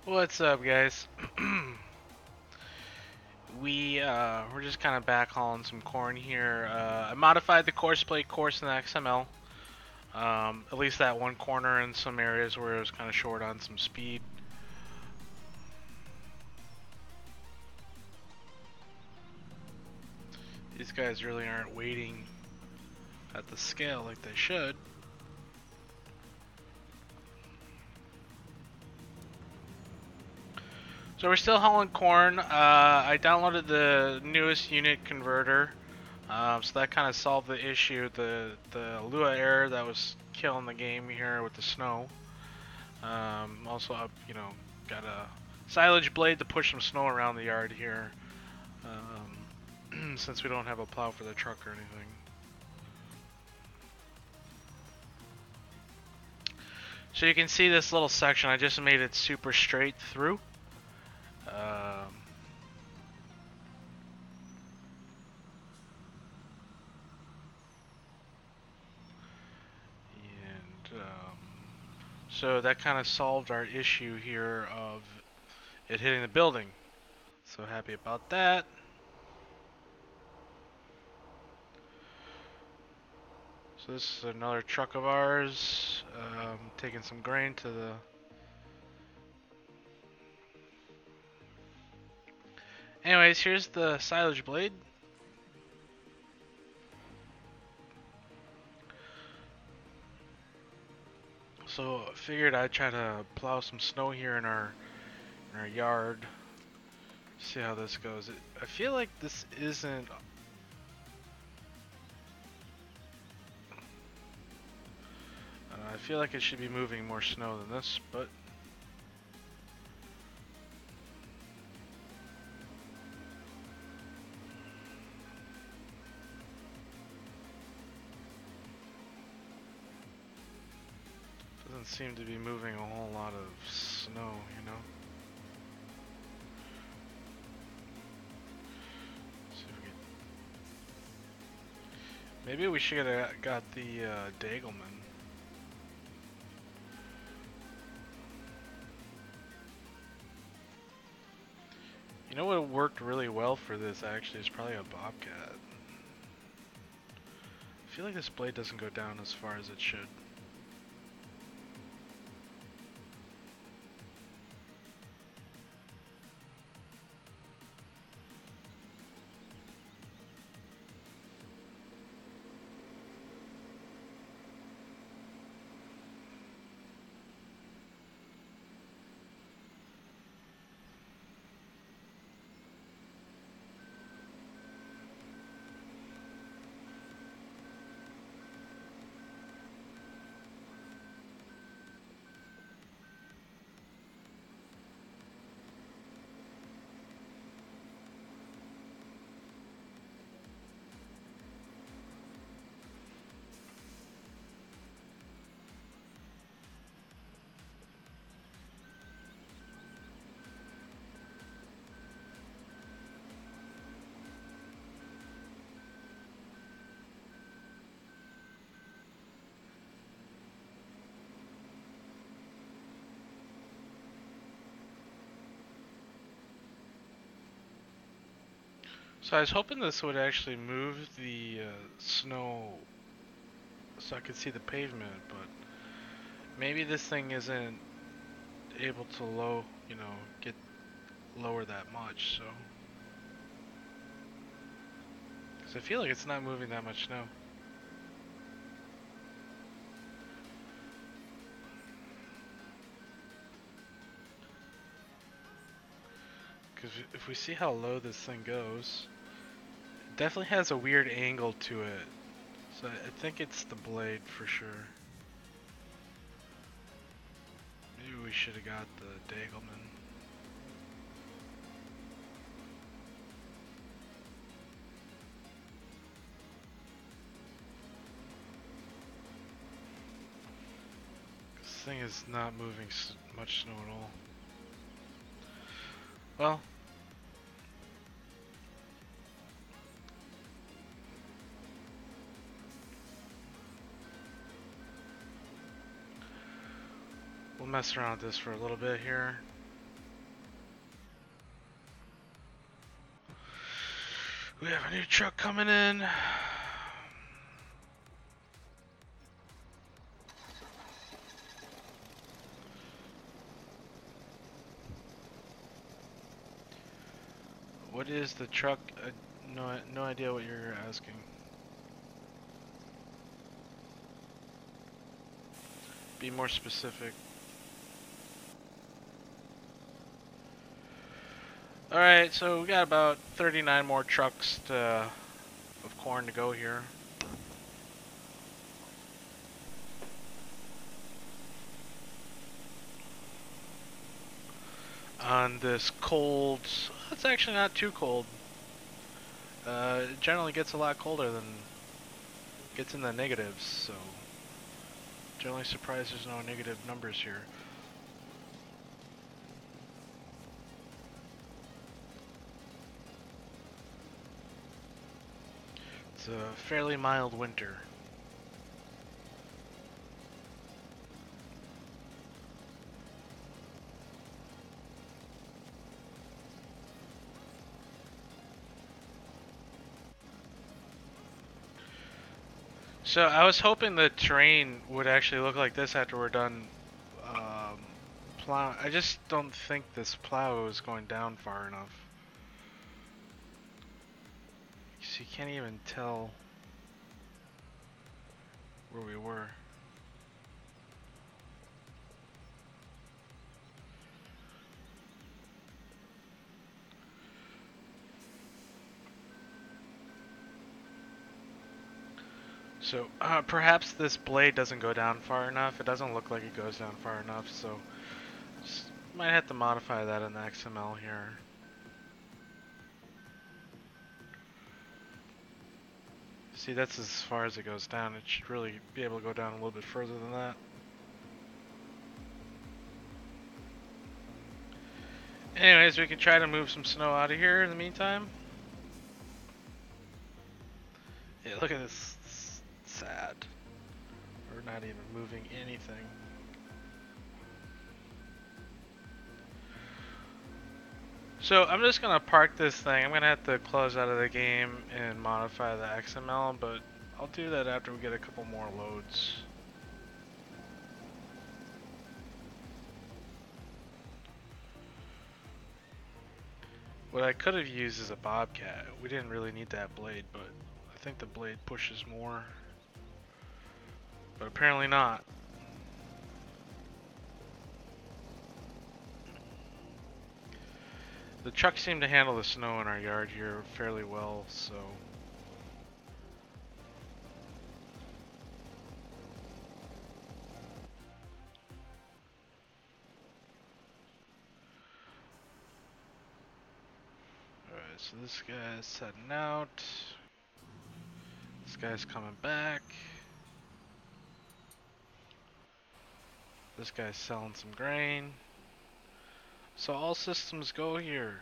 What's up, guys? We're just kind of back hauling some corn here. I modified the course plate course in the XML. At least that one corner in some areas where it was kind of short on some speed. These guys really aren't waiting at the scale like they should. So we're still hauling corn. I downloaded the newest unit converter. So that kind of solved the issue, the Lua error that was killing the game here with the snow. Also, got a silage blade to push some snow around the yard here, since we don't have a plow for the truck or anything. So you can see this little section, I just made it super straight through. So that kind of solved our issue here of it hitting the building. So happy about that. So this is another truck of ours, taking some grain to the... Anyways, here's the silage blade. So I figured I'd try to plow some snow here in our yard. See how this goes. I feel like this isn't... I feel like it should be moving more snow than this, but... doesn't seem to be moving a whole lot of snow, you know? See if we can... Maybe we should have got the Dagelman. You know what worked really well for this actually is probably a Bobcat. I feel like this blade doesn't go down as far as it should. So I was hoping this would actually move the snow so I could see the pavement, but maybe this thing isn't able to get lower that much, so. Because I feel like it's not moving that much snow. Because if we see how low this thing goes, it definitely has a weird angle to it. So I think it's the blade for sure. Maybe we should have got the Dagelman. This thing is not moving much snow at all. Well, we'll mess around with this for a little bit here. We have a new truck coming in. What is the truck? No idea what you're asking. Be more specific. Alright, so we got about 39 more trucks of corn to go here. On this cold, it's actually not too cold. It generally gets a lot colder than gets in the negatives, so generally surprised there's no negative numbers here. It's a fairly mild winter. So I was hoping the terrain would actually look like this after we're done plow. I just don't think this plow is going down far enough. So you can't even tell where we were. So perhaps this blade doesn't go down far enough. It doesn't look like it goes down far enough, so just might have to modify that in the XML here. See, that's as far as it goes down. It should really be able to go down a little bit further than that. Anyways, we can try to move some snow out of here in the meantime. Yeah, look at this. It's sad. We're not even moving anything. So I'm just gonna park this thing. I'm gonna have to close out of the game and modify the XML, but I'll do that after we get a couple more loads. What I could have used is a bobcat. We didn't really need that blade, but I think the blade pushes more. But apparently not. The trucks seem to handle the snow in our yard here fairly well, so... Alright, so this guy's heading out. This guy's coming back. This guy's selling some grain. So all systems go here.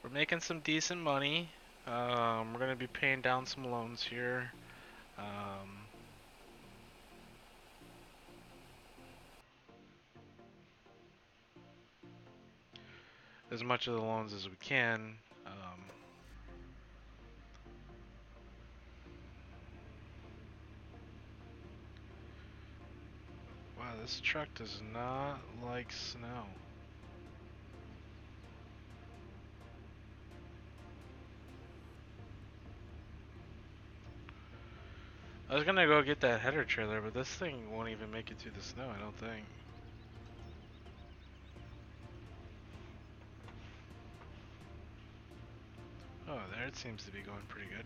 We're making some decent money. We're going to be paying down some loans here. As much of the loans as we can. Wow, this truck does not like snow. I was gonna go get that header trailer, but this thing won't even make it through the snow, I don't think. Oh, there it seems to be going pretty good.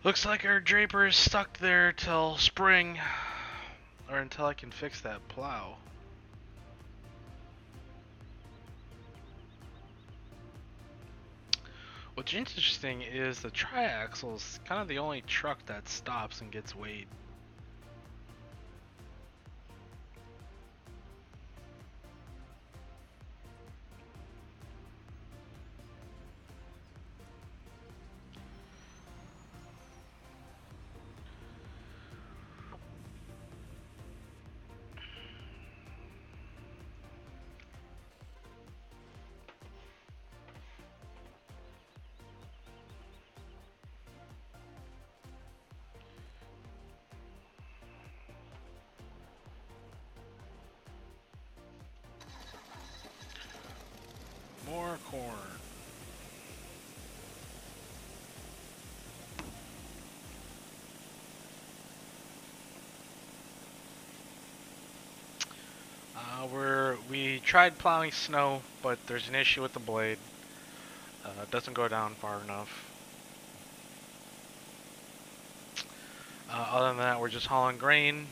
Looks like our draper is stuck there till spring, or until I can fix that plow. What's interesting is the triaxle is kind of the only truck that stops and gets weighed. We tried plowing snow, but there's an issue with the blade. It doesn't go down far enough. Other than that, we're just hauling grain.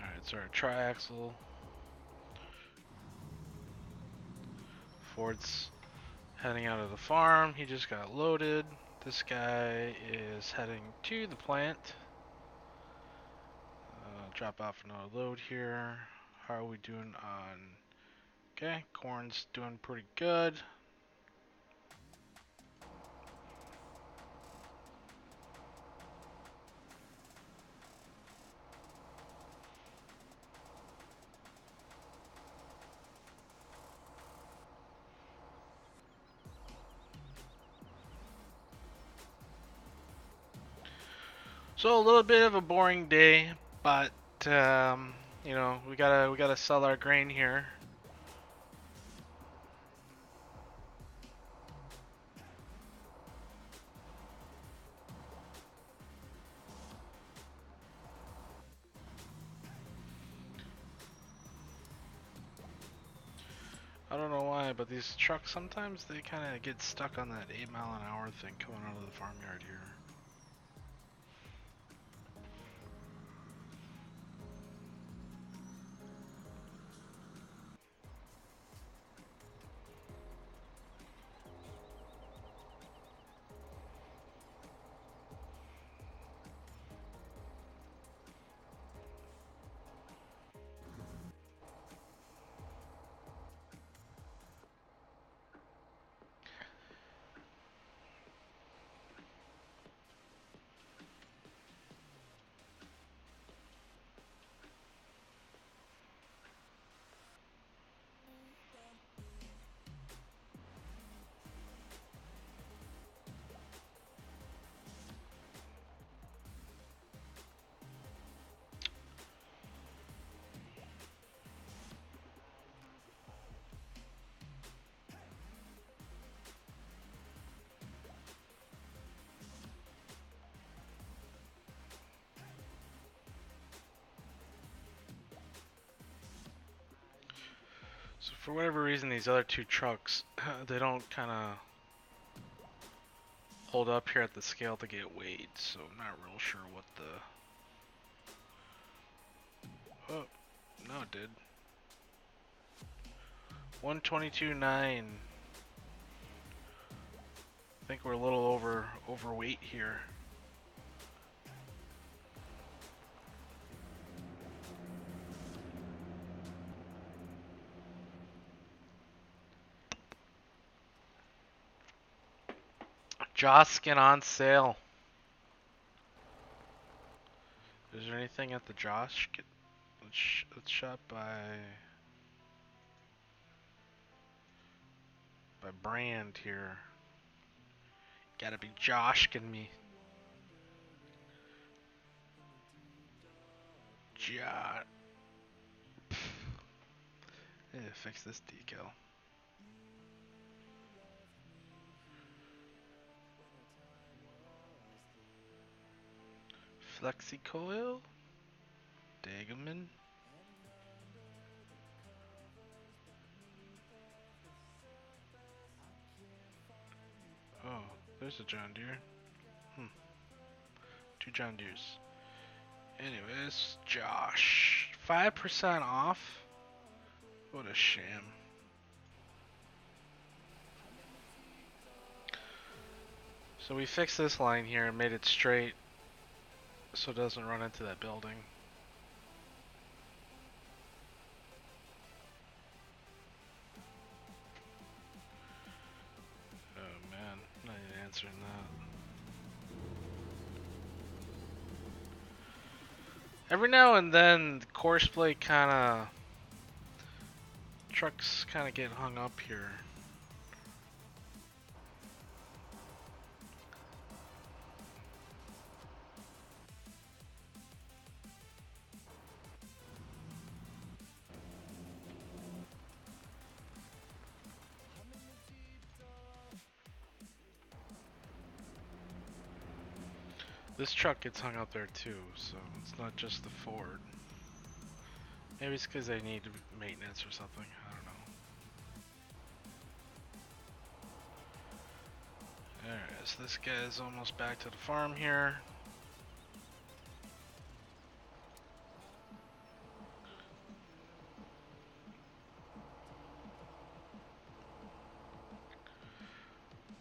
Alright, so our triaxle. Ford's heading out of the farm. He just got loaded. This guy is heading to the plant. Drop off another load here. How are we doing on... Okay, corn's doing pretty good. So a little bit of a boring day, but you know, we gotta sell our grain here. I don't know why, but these trucks sometimes they kind of get stuck on that 8-mile-an-hour thing coming out of the farmyard here. So for whatever reason, these other two trucks, they don't kind of hold up here at the scale to get weighed, so I'm not real sure what the... Oh, no it did. 122.9. I think we're a little overweight here. Joskin on sale. Is there anything at the Josh? Let's shop by brand here. Gotta be Joshkin me. I need to fix this decal. Flexi coil? Dagaman? Oh, there's a John Deere. 2 John Deeres. Anyways, Josh. 5% off? What a sham. So we fixed this line here and made it straight so it doesn't run into that building. Oh man, not even answering that. Every now and then, the Courseplay trucks kind of get hung up here. This truck gets hung out there too, so it's not just the Ford. Maybe it's because they need maintenance or something. I don't know. Alright, so this guy's almost back to the farm here.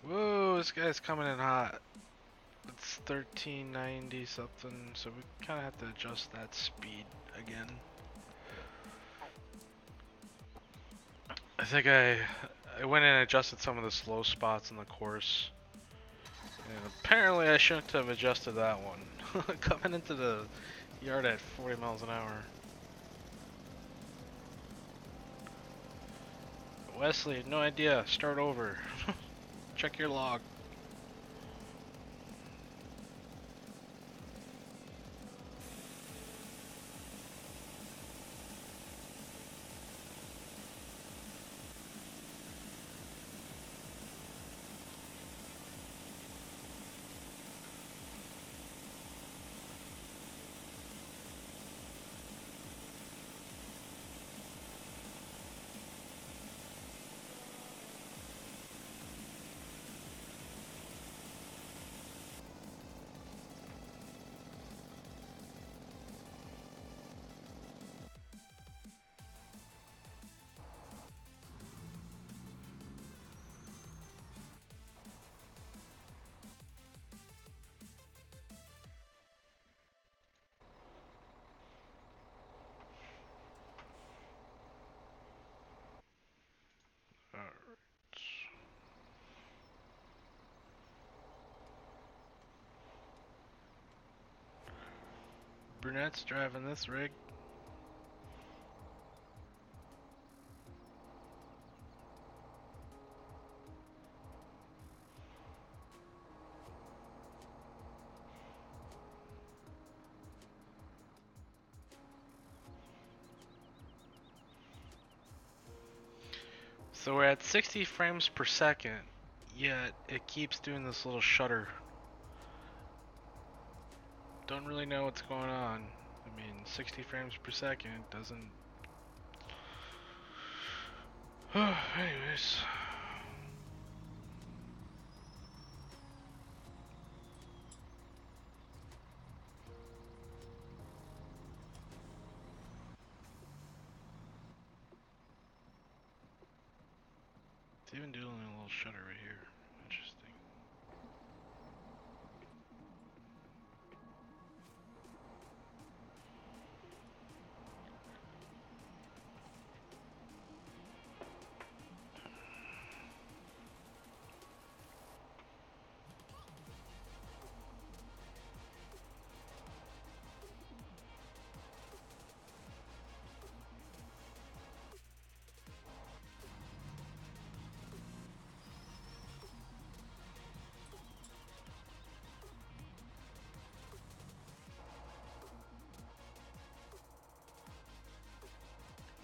Whoa, this guy's coming in hot. It's 1390 something, so we kind of have to adjust that speed again. I think I went and adjusted some of the slow spots in the course, and apparently I shouldn't have adjusted that one. Coming into the yard at 40 miles an hour. Wesley, no idea. Start over. Check your log. Brunette's driving this rig. So we're at 60 frames per second, yet it keeps doing this little shutter. Don't really know what's going on. I mean, 60 frames per second doesn't... Anyways. It's even doing a little shutter right here. Interesting.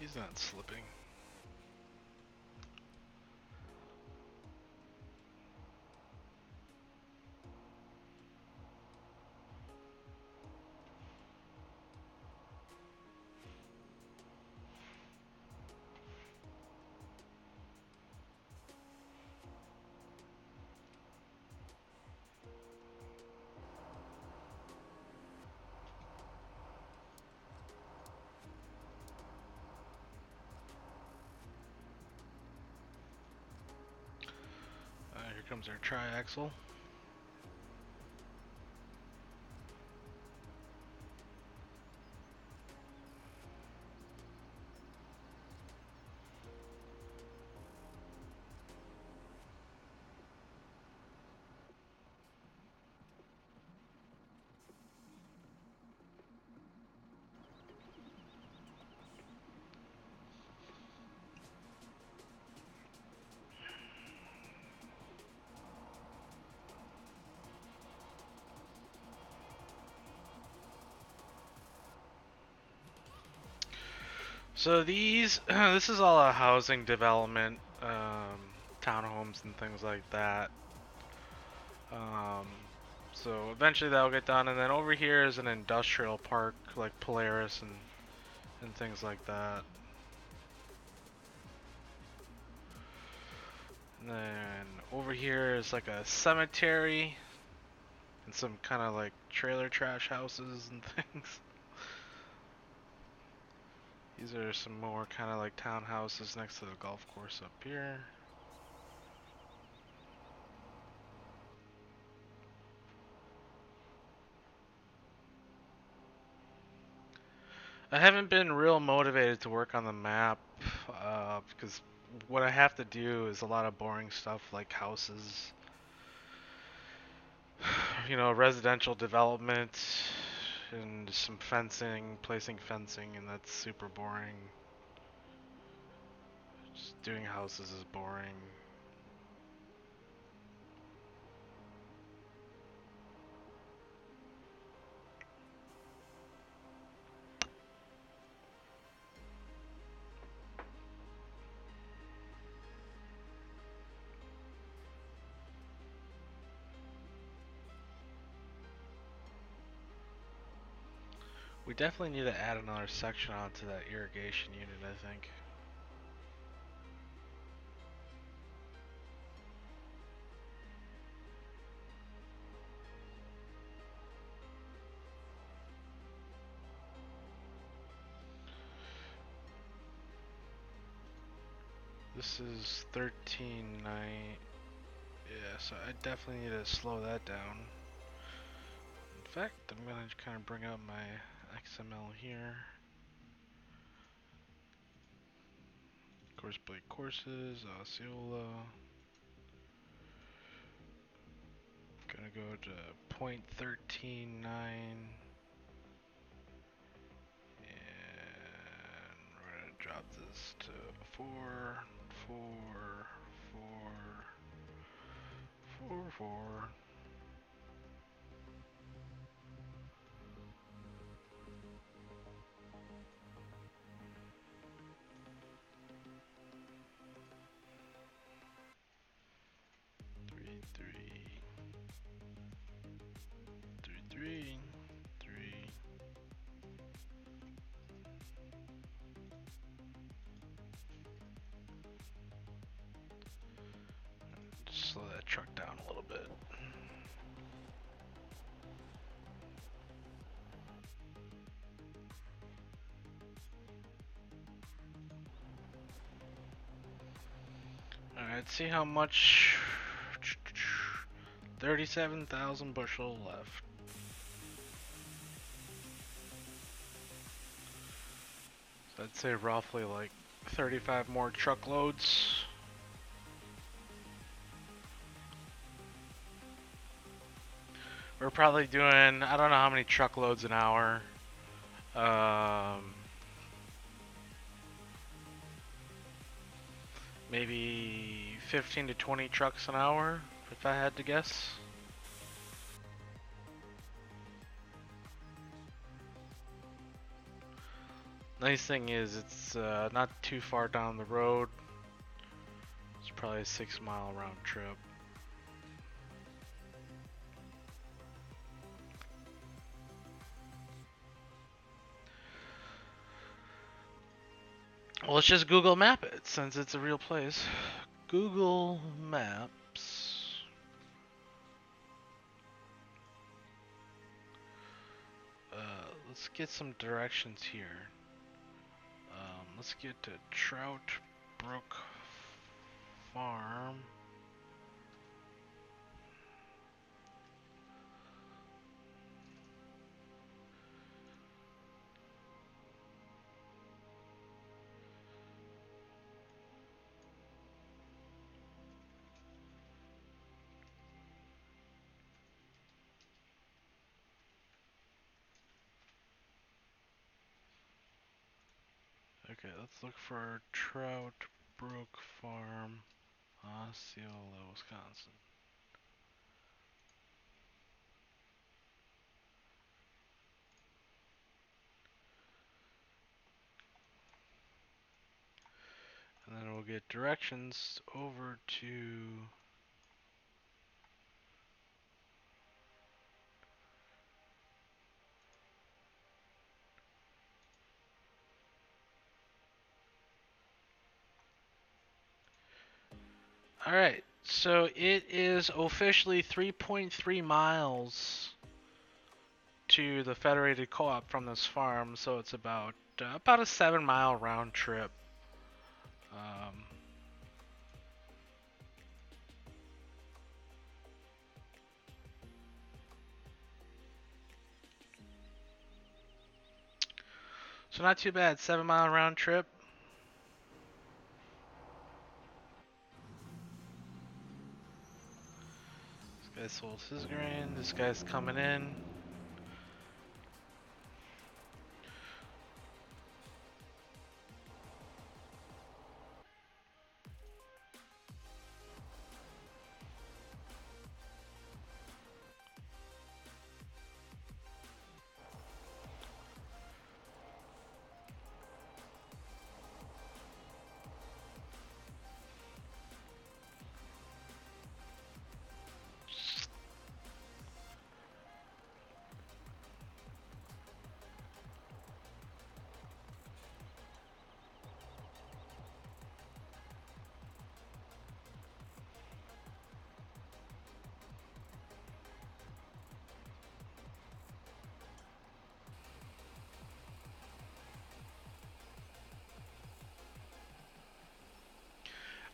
He's not slipping. Here comes our triaxle. So these, this is all a housing development, townhomes and things like that. So eventually that'll get done, and then over here is an industrial park like Polaris and things like that. And then over here is like a cemetery and some kind of like trailer trash houses and things. These are some more kind of like townhouses next to the golf course up here. I haven't been real motivated to work on the map because what I have to do is a lot of boring stuff like houses, you know, residential development, and some fencing, placing fencing, and that's super boring. Just doing houses is boring. We definitely need to add another section onto that irrigation unit, I think. This is 13.9. Yeah, so I definitely need to slow that down. In fact, I'm gonna kind of bring up my XML here. Course plate courses, Osceola. Gonna go to 0.13.9. And we're gonna drop this to 4, 4, 4, 4, 4. Three, three, three, three, three. Just slow that truck down a little bit. Alright, see how much. 37,000 bushel left. So I'd say roughly like 35 more truckloads. We're probably doing, I don't know how many truckloads an hour. Maybe 15 to 20 trucks an hour, if I had to guess. Nice thing is it's not too far down the road. It's probably a 6-mile round trip. Well, let's just Google Map it since it's a real place. Google Maps. Let's get some directions here. Let's get to Trout Brook Farm. Okay, let's look for Trout Brook Farm, Osceola, Wisconsin. And then we'll get directions over to Alright, so it is officially 3.3 miles to the Federated Co-op from this farm, so it's about a 7-mile round trip. Um, so not too bad, 7-mile round trip. This guy sold his grain, this guy's coming in.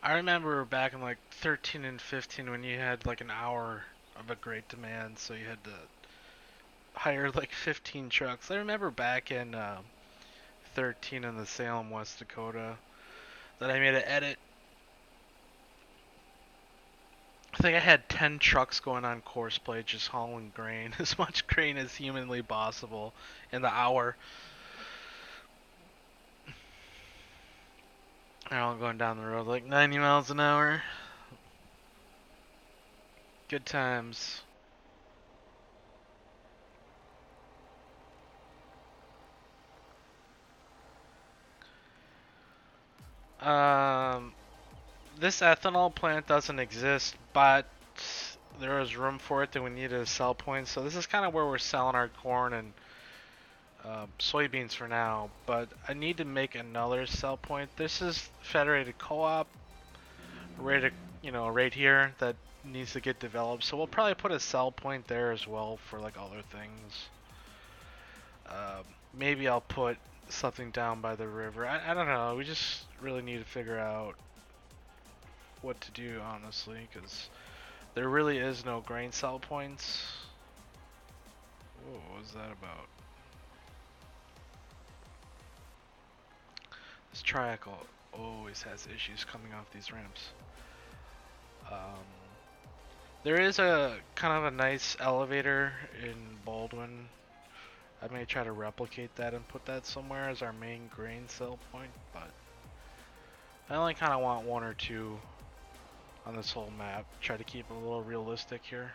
I remember back in like 13 and 15 when you had like an hour of a great demand, so you had to hire like 15 trucks. I remember back in 13 in the Salem, West Dakota, that I made an edit. I think I had 10 trucks going on course play just hauling grain, as much grain as humanly possible in the hour. They're all going down the road like 90 miles an hour. Good times. Um, this ethanol plant doesn't exist, but there is room for it that we need a sell point. So this is kind of where we're selling our corn and soybeans for now. But I need to make another sell point. This is Federated Co-op, right here that needs to get developed. So we'll probably put a sell point there as well for like other things. Maybe I'll put something down by the river. I don't know. We just really need to figure out what to do, honestly, because there really is no grain sell points. Whoa, what was that about? This triangle always has issues coming off these ramps. There is a kind of a nice elevator in Baldwin. I may try to replicate that and put that somewhere as our main grain sell point, but I only kind of want one or two on this whole map. Try to keep it a little realistic here.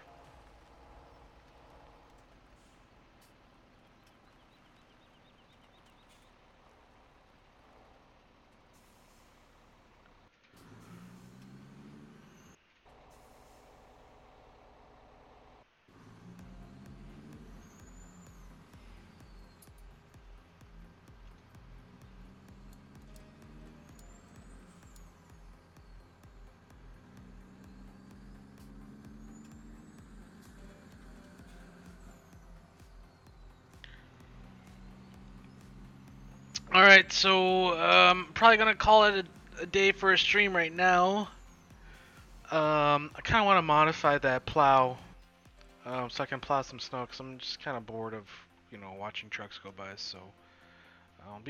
Alright, so probably gonna call it a day for a stream right now. I kind of want to modify that plow so I can plow some snow because I'm just kind of bored of watching trucks go by. So I'll be